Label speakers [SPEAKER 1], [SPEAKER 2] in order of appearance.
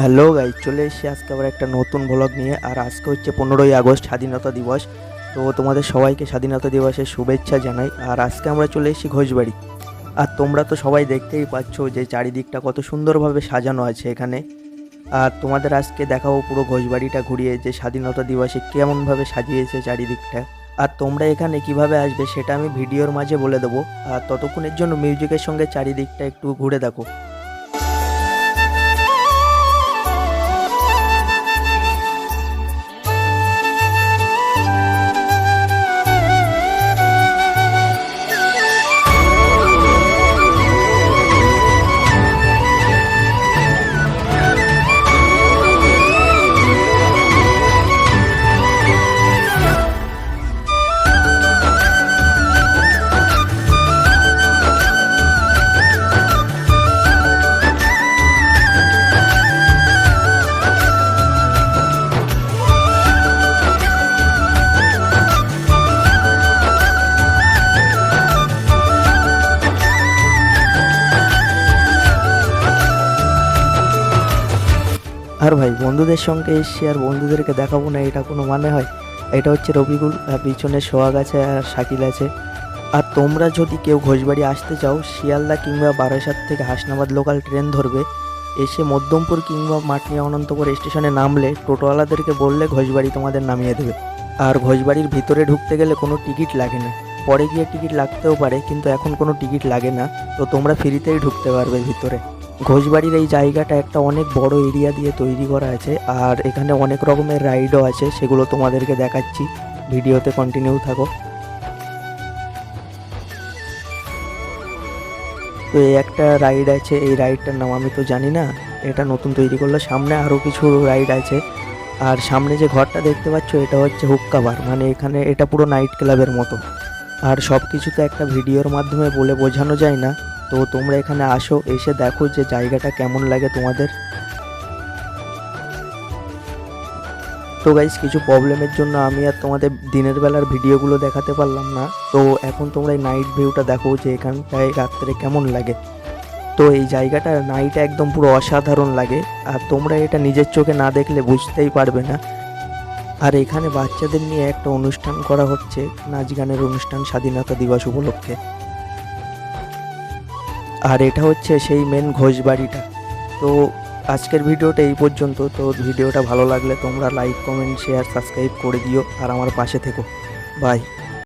[SPEAKER 1] Hello guys, চলে এসেছি আজকে আবার একটা নতুন ব্লগ নিয়ে। আর আজকে হচ্ছে 15ই আগস্ট, স্বাধীনতা দিবস। তো তোমাদের সবাইকে স্বাধীনতা দিবসের শুভেচ্ছা জানাই। আর আজকে আমরা চলে এসেছি ঘোষবাড়ি। আর তোমরা তো সবাই দেখতেই পাচ্ছ যে চারিদিকটা কত সুন্দরভাবে সাজানো আছে এখানে। আর তোমাদের আজকে দেখাবো পুরো ঘোষবাড়িটা ঘুরিয়ে যে স্বাধীনতা দিবসে কেমনভাবে সাজিয়েছে চারিদিকটা। আর তোমরা এখানে কিভাবে আসবে সেটা আমি ভিডিওর মাঝে বলে দেবো। আর ততক্ষণের জন্য মিউজিকের সঙ্গে চারিদিকটা একটু ঘুরে দেখো। আর ভাই, বন্ধুদের সঙ্গে এসছি আর বন্ধুদেরকে দেখাবো না, এটা কোনো মানে হয়? এটা হচ্ছে রবিকুল, আর পিছনে সোহাগ আছে আর শাকিল আছে। আর তোমরা যদি কেউ ঘোষবাড়ি আসতে চাও, শিয়ালদা কিংবা বারাসাত থেকে হাসনাবাদ লোকাল ট্রেন ধরবে, এসে মধ্যমপুর কিংবা মাটনি অনন্তপুর স্টেশনে নামলে টোটোওয়ালাদেরকে বললে ঘোষবাড়ি তোমাদের নামিয়ে দেবে। আর ঘোষবাড়ির ভিতরে ঢুকতে গেলে কোনো টিকিট লাগে না। পরে গিয়ে টিকিট লাগতেও পারে, কিন্তু এখন কোনো টিকিট লাগে না। তো তোমরা ফ্রিতেই ঢুকতে পারবে ভিতরে। ঘোষবাড়ির এই জায়গাটা একটা অনেক বড় এরিয়া দিয়ে তৈরি করা আছে। আর এখানে অনেক রকমের রাইডও আছে, সেগুলো তোমাদেরকে দেখাচ্ছি, ভিডিওতে কন্টিনিউ থাকো। তো এই একটা রাইড আছে, এই রাইডটার নাম আমি তো জানি না, এটা নতুন তৈরি করলো। সামনে আরও কিছু রাইড আছে। আর সামনে যে ঘরটা দেখতে পাচ্ছ, এটা হচ্ছে হুক্কা বার, মানে এখানে এটা পুরো নাইট ক্লাবের মতো। আর সব কিছু তো একটা ভিডিওর মাধ্যমে বলে বোঝানো যায় না। তো তোমরা এখানে আসো, এসে দেখো যে জায়গাটা কেমন লাগে তোমাদের। তো গাইস, কিছু প্রবলেমের জন্য আমি আর তোমাদের দিনের বেলার ভিডিওগুলো দেখাতে পারলাম না। তো এখন তোমরা এই নাইট ভিউটা দেখো যে এখানটায় রাত্রে কেমন লাগে। তো এই জায়গাটা নাইটে একদম পুরো অসাধারণ লাগে। আর তোমরা এটা নিজের চোখে না দেখলে বুঝতেই পারবে না। আর এখানে বাচ্চাদের নিয়ে একটা অনুষ্ঠান করা হচ্ছে, নাচ গানের অনুষ্ঠান, স্বাধীনতা দিবস উপলক্ষে। আর এটা হচ্ছে সেই মেন ঘোষবাড়িটা। তো আজকের ভিডিওটা এই পর্যন্ত। তো ভিডিওটা ভালো লাগলে তোমরা লাইক, কমেন্ট, শেয়ার, সাবস্ক্রাইব করে দিও আর আমার পাশে থেকো। বাই।